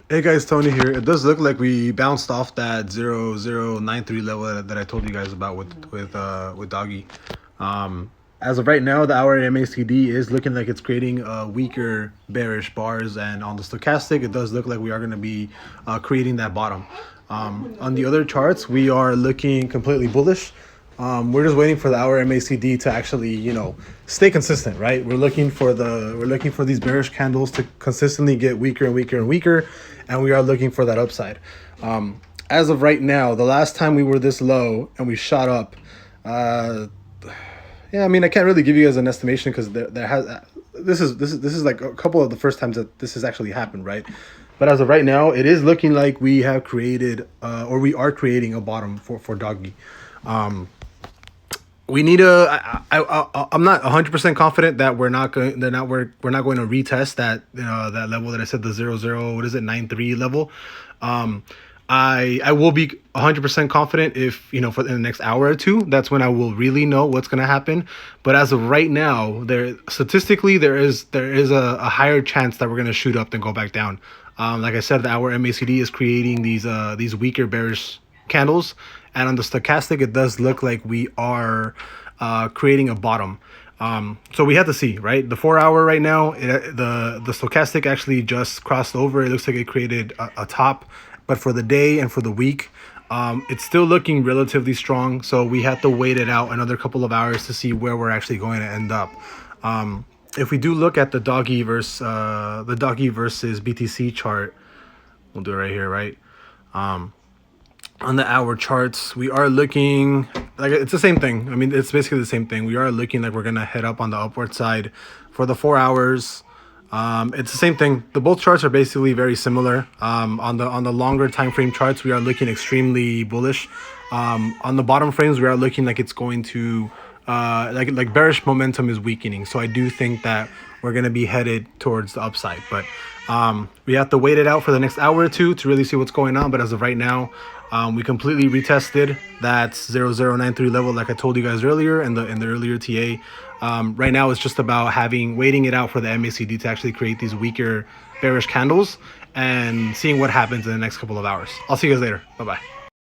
Hey guys, Tony here. It does look like we bounced off that 0093 level that I told you guys about with Doggy. As of right now, the hour MACD is looking like it's creating weaker bearish bars, and on the stochastic, it does look like we are going to be creating that bottom. On the other charts, we are looking completely bullish. We're just waiting for the hour MACD to actually, stay consistent, right? We're looking for these bearish candles to consistently get weaker and weaker and weaker, and we are looking for that upside. As of right now, the last time we were this low and we shot up, yeah, I mean, I can't really give you guys an estimation because this is like a couple of the first times that this has actually happened, right? But as of right now, it is looking like we have created or we are creating a bottom for Doggy. We need I'm not 100% confident that we're not going to retest that level that I said, the 93 level. I will be 100% confident if, for the next hour or two, that's when I will really know what's going to happen. But as of right now, statistically there is a higher chance that we're going to shoot up than go back down. Like I said, the hour MACD is creating these weaker bearish candles, and on the stochastic, it does look like we are creating a bottom. So we have to see, right? The 4 hour right now, the stochastic actually just crossed over. It looks like it created a top, but for the day and for the week, it's still looking relatively strong. So we have to wait it out another couple of hours to see where we're actually going to end up. If we do look at the Doggy versus BTC chart, we'll do it right here, right? On the hour charts, we are looking like it's the same thing. I mean, it's basically the same thing. We are looking like we're gonna head up on the upward side for the 4 hours. It's the same thing. The both charts are basically very similar. On the longer time frame charts, we are looking extremely bullish. On the bottom frames, we are looking like it's going to like bearish momentum is weakening. So I do think that we're going to be headed towards the upside, but we have to wait it out for the next hour or two to really see what's going on. But as of right now, we completely retested that 0093 level, like I told you guys earlier in the earlier TA. Right now, it's just about waiting it out for the MACD to actually create these weaker bearish candles and seeing what happens in the next couple of hours. I'll see you guys later. Bye bye.